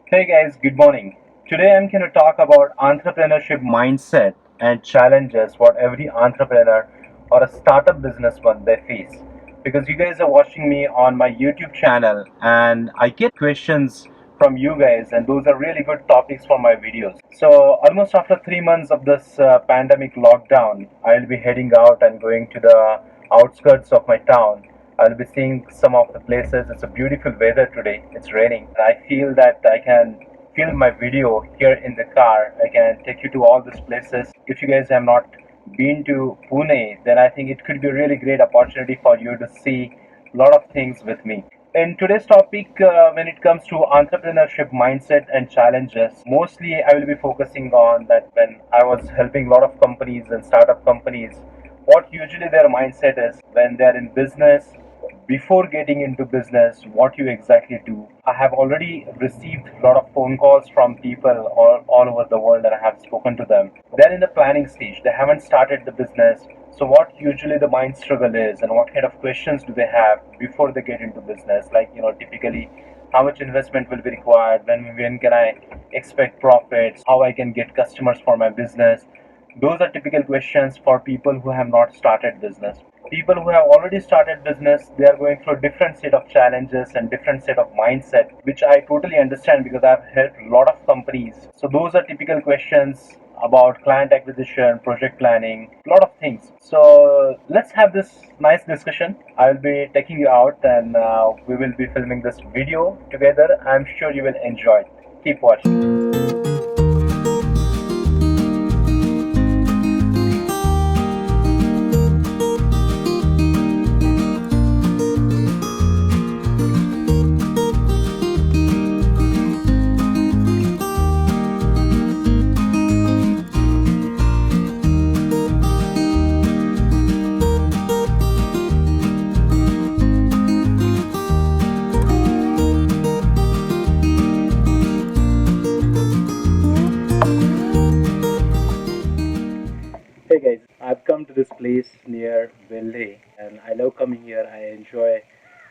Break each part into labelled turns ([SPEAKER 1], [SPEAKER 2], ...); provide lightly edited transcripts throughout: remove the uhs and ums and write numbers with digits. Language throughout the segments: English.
[SPEAKER 1] Hey guys, good morning. Today I'm going to talk about entrepreneurship mindset and challenges what every entrepreneur or a startup businessman they face. Because you guys are watching me on my YouTube channel and I get questions from you guys, and those are really good topics for my videos. So almost after 3 months of this pandemic lockdown, I'll be heading out and going to the outskirts of my town. I'll be seeing some of the places. It's a beautiful weather today. It's raining. And I feel that I can film my video here in the car. I can take you to all these places. If you guys have not been to Pune, then I think it could be a really great opportunity for you to see a lot of things with me. In today's topic, when it comes to entrepreneurship mindset and challenges, mostly I will be focusing on that when I was helping a lot of companies and startup companies, what usually their mindset is when they're in business. Before getting into business, what you exactly do. I have already received a lot of phone calls from people all over the world, and I have spoken to them. They're in the planning stage, they haven't started the business. So what usually the mind struggle is, and what kind of questions do they have before they get into business, like typically how much investment will be required, when can I expect profits, how I can get customers for my business. Those are typical questions for people who have not started business. People who have already started business, they are going through different set of challenges and different set of mindset, which I totally understand because I've helped a lot of companies. So those are typical questions about client acquisition, project planning, a lot of things. So let's have this nice discussion. I'll be taking you out, and we will be filming this video together. I'm sure you will enjoy it. Keep watching. Hey guys, I've come to this place near Velle, and I love coming here. I enjoy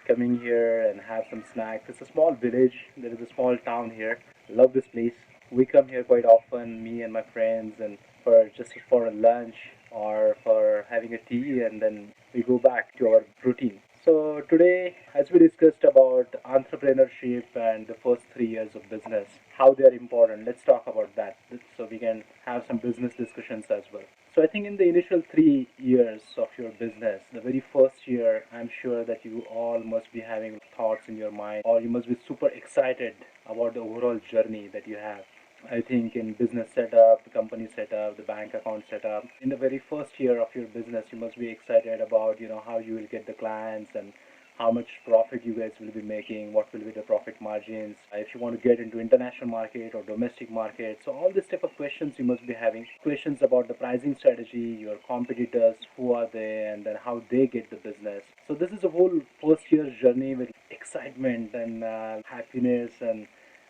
[SPEAKER 1] coming here and have some snacks. It's a small village. There is a small town here. Love this place. We come here quite often, me and my friends, and for just for a lunch or for having a tea, and then we go back to our routine. So today, as we discussed about entrepreneurship and the first 3 years of business, how they are important, let's talk about that so we can have some business discussions as well. So I think in the initial 3 years of your business, the very first year, I'm sure that you all must be having thoughts in your mind, or you must be super excited about the overall journey that you have. I think in business setup, the company setup, the bank account setup, in the very first year of your business, you must be excited about how you will get the clients and how much profit you guys will be making, what will be the profit margins, if you want to get into international market or domestic market. So all this type of questions you must be having. Questions about the pricing strategy, your competitors, who are they, and then how they get the business. So this is a whole first year journey with excitement and happiness, and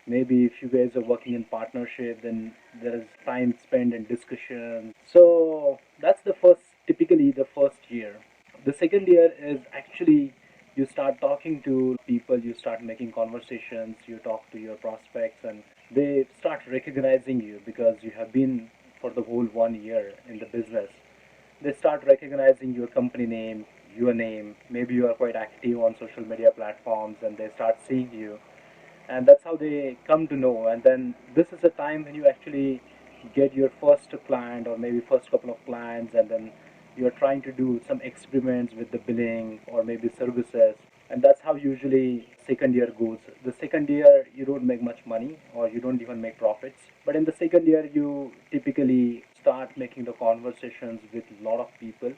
[SPEAKER 1] maybe if you guys are working in partnership, then there is time spent in discussion. So that's the first, typically the first year. The second year is actually you start talking to people, you start making conversations, you talk to your prospects, and they start recognizing you because you have been for the whole 1 year in the business. They start recognizing your company name, your name. Maybe you are quite active on social media platforms, and they start seeing you, and that's how they come to know. And then this is a time when you actually get your first client or maybe first couple of clients, and then you're trying to do some experiments with the billing or maybe services. And that's how usually second year goes. The second year you don't make much money or you don't even make profits, but in the second year you typically start making the conversations with a lot of people.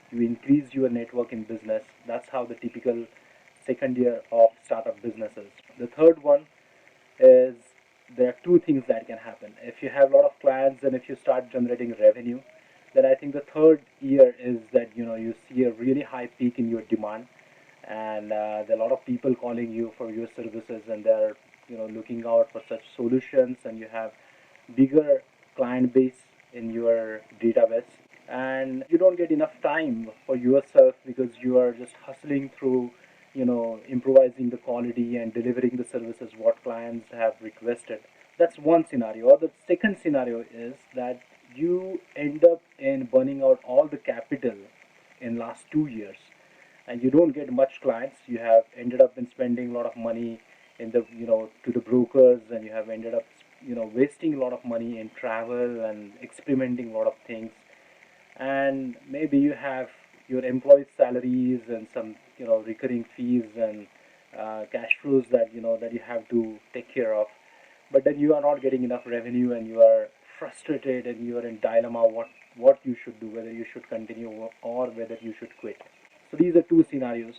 [SPEAKER 1] You increase your network in business. That's how the typical second year of startup businesses. The third one is there are two things that can happen. If you have a lot of clients and if you start generating revenue, then I think the third year is that you see a really high peak in your demand, and there are a lot of people calling you for your services, and they're looking out for such solutions, and you have bigger client base in your database, and you don't get enough time for yourself because you are just hustling through improvising the quality and delivering the services what clients have requested. That's one scenario. Or the second scenario is that you end up in burning out all the capital in last 2 years, and you don't get much clients. You have ended up in spending a lot of money in the to the brokers, and you have ended up wasting a lot of money in travel and experimenting a lot of things. And maybe you have your employees salaries and some recurring fees and cash flows that that you have to take care of, but then you are not getting enough revenue and you are frustrated and you are in dilemma what you should do, whether you should continue or whether you should quit. So these are two scenarios.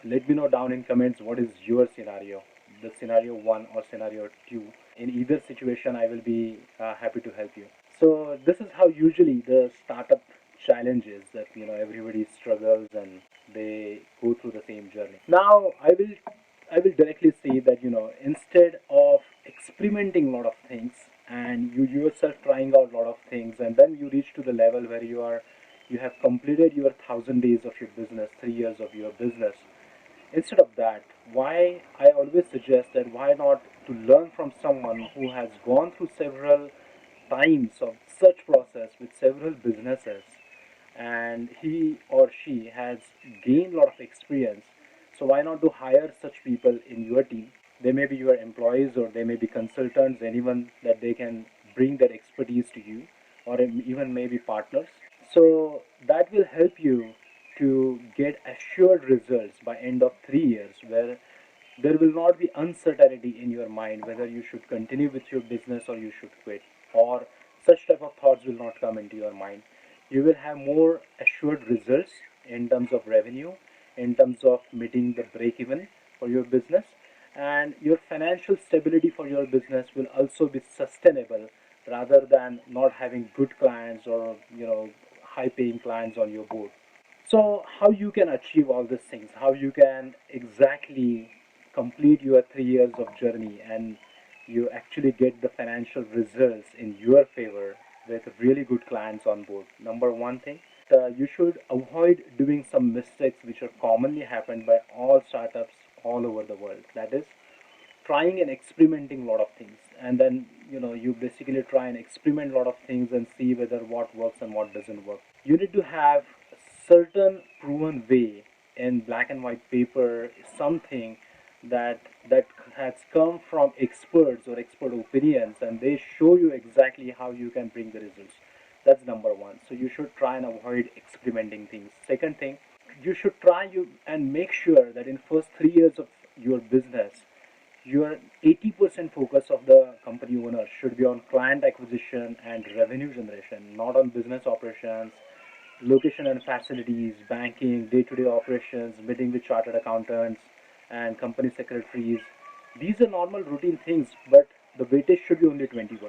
[SPEAKER 1] Let me know down in comments what is your scenario, the scenario one or scenario two. In either situation, I will be happy to help you. So this is how usually the startup challenges that everybody struggles and they go through the same journey. Now I will directly say that instead of experimenting a lot of things and you yourself trying out a lot of things, and then you reach to the level where you have completed your 1,000 days of your business, 3 years of your business. Instead of that, why I always suggest that why not to learn from someone who has gone through several times of such process with several businesses, and he or she has gained a lot of experience. So why not to hire such people in your team? They may be your employees or they may be consultants, anyone that they can bring their expertise to you, or even maybe partners. So that will help you to get assured results by end of 3 years, where there will not be uncertainty in your mind whether you should continue with your business or you should quit, or such type of thoughts will not come into your mind. You will have more assured results in terms of revenue, in terms of meeting the break even for your business, and your financial stability for your business will also be sustainable rather than not having good clients or high paying clients on your board. So how you can achieve all these things, how you can exactly complete your 3 years of journey and you actually get the financial results in your favor with really good clients on board. Number one thing, you should avoid doing some mistakes which are commonly happened by all startups all over the world. That is trying and experimenting a lot of things, and then you basically try and experiment a lot of things and see whether what works and what doesn't work. You need to have a certain proven way in black and white paper, something that has come from experts or expert opinions, and they show you exactly how you can bring the results. That's number one. So you should try and avoid experimenting things. Second thing, you should try you and make sure that in first 3 years of your business, your 80% focus of the company owner should be on client acquisition and revenue generation, not on business operations, location and facilities, banking, day-to-day operations, meeting with chartered accountants and company secretaries. These are normal routine things, but the weightage should be only 20%.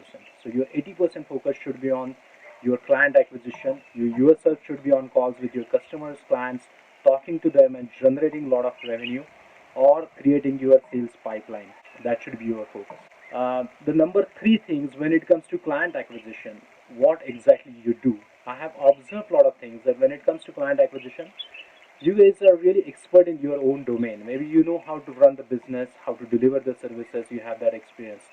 [SPEAKER 1] So your 80% focus should be on your client acquisition. You yourself should be on calls with your customers, clients, talking to them and generating a lot of revenue, or creating your sales pipeline. That should be your focus. The number three things when it comes to client acquisition, what exactly you do. I have observed a lot of things that when it comes to client acquisition, you guys are really expert in your own domain. Maybe you know how to run the business, how to deliver the services, you have that experience.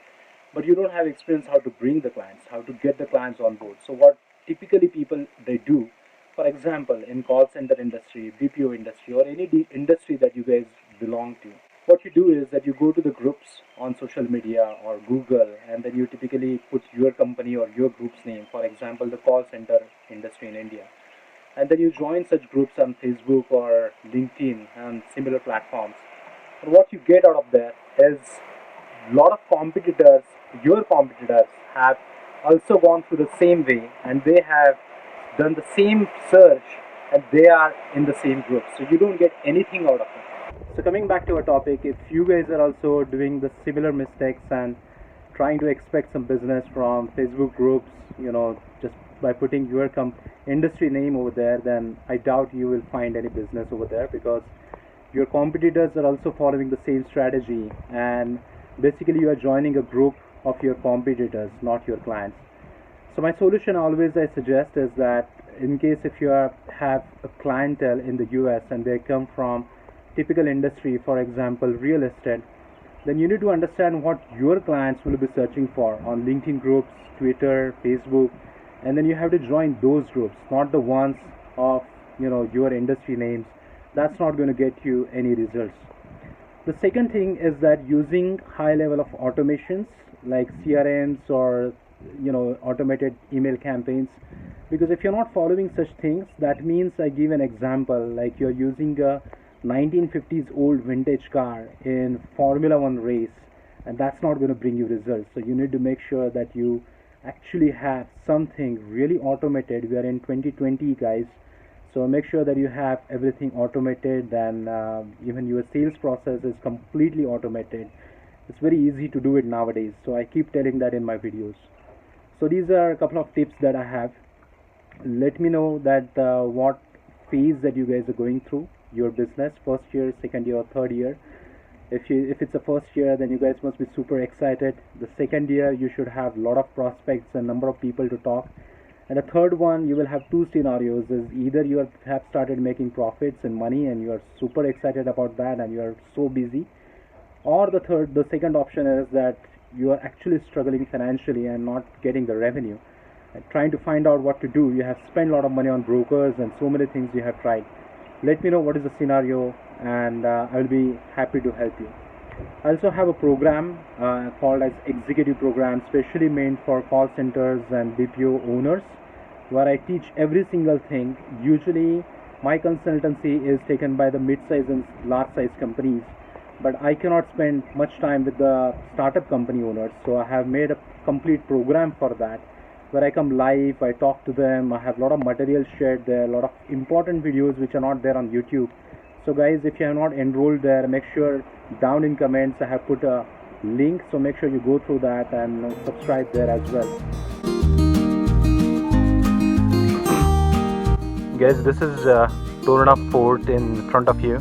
[SPEAKER 1] But you don't have experience how to bring the clients, how to get the clients on board. So what typically people they do, for example, in call center industry, BPO industry, or any industry that you guys belong to, what you do is that you go to the groups on social media or Google, and then you typically put your company or your group's name, for example, the call center industry in India, and then you join such groups on Facebook or LinkedIn and similar platforms. And what you get out of there is a lot of competitors, your competitors have also gone through the same way, and they have done the same search, and they are in the same group. So you don't get anything out of it. So coming back to our topic, if you guys are also doing the similar mistakes and trying to expect some business from Facebook groups, just by putting your industry name over there, then I doubt you will find any business over there, because your competitors are also following the same strategy, and basically you are joining a group of your competitors, not your clients. So my solution always I suggest is that in case if you have a clientele in the US and they come from typical industry, for example real estate, then you need to understand what your clients will be searching for on LinkedIn groups, Twitter, Facebook, and then you have to join those groups, not the ones of your industry names. That's not going to get you any results. The second thing is that using high level of automations like CRMs or automated email campaigns, because if you're not following such things, that means, I give an example, like you're using a 1950s old vintage car in Formula 1 race, and that's not going to bring you results. So you need to make sure that you actually have something really automated. We are in 2020, guys, so make sure that you have everything automated, and even your sales process is completely automated. It's very easy to do it nowadays, so I keep telling that in my videos. So these are a couple of tips that I have. Let me know that what phase that you guys are going through your business, first year, second year, or third year. If it's a first year, then you guys must be super excited. The second year, you should have a lot of prospects and number of people to talk. And the third one, you will have two scenarios: is either you have started making profits and money and you are super excited about that and you are so busy, or the second option is that you are actually struggling financially and not getting the revenue and trying to find out what to do. You have spent a lot of money on brokers and so many things you have tried. Let me know what is the scenario, and I will be happy to help you. I also have a program called as executive program, specially meant for call centers and BPO owners, where I teach every single thing. Usually my consultancy is taken by the mid-size and large-size companies, but I cannot spend much time with the startup company owners, so I have made a complete program for that, where I come live, I talk to them, I have a lot of material shared there, a lot of important videos which are not there on YouTube. So guys, if you have not enrolled there, make sure down in comments I have put a link, so make sure you go through that and subscribe there as well. Guys, this is Torna Fort in front of you.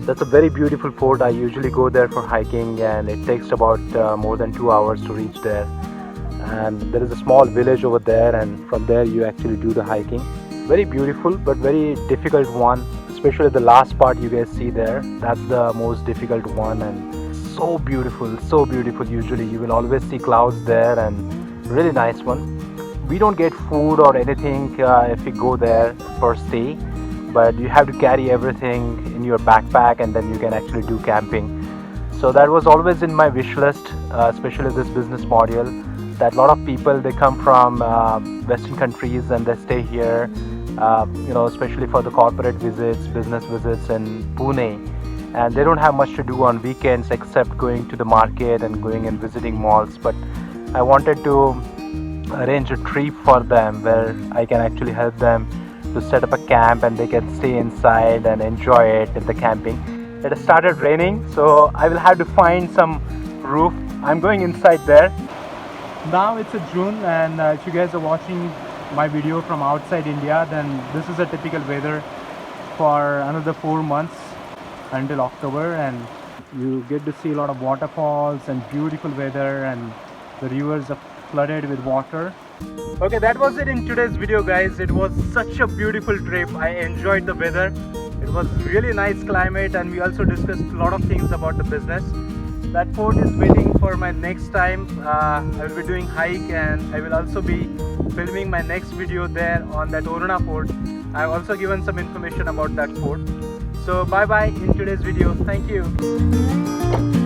[SPEAKER 1] That's a very beautiful fort. I usually go there for hiking, and it takes about more than 2 hours to reach there. And there is a small village over there, and from there you actually do the hiking. Very beautiful but very difficult one, especially the last part you guys see there. That's the most difficult one, and so beautiful, so beautiful. Usually you will always see clouds there, and really nice one. We don't get food or anything if you go there for stay, but you have to carry everything in your backpack, and then you can actually do camping. So that was always in my wish list, especially this business model, that a lot of people, they come from Western countries and they stay here, especially for the corporate visits, business visits in Pune, and they don't have much to do on weekends except going to the market and going and visiting malls. But I wanted to arrange a trip for them where I can actually help them to set up a camp, and they can stay inside and enjoy it in the camping. It has started raining, so I will have to find some roof. I'm going inside there. Now it's a June, and if you guys are watching my video from outside India, then this is a typical weather for another 4 months until October, and you get to see a lot of waterfalls and beautiful weather, and the rivers are flooded with water. Okay, that was it in today's video, guys. It was such a beautiful trip. I enjoyed the weather. It was really nice climate, and we also discussed a lot of things about the business. That fort is waiting for my next time. I will be doing hike, and I will also be filming my next video there on that Oruna fort. I have also given some information about that fort. So bye bye in today's video. Thank you.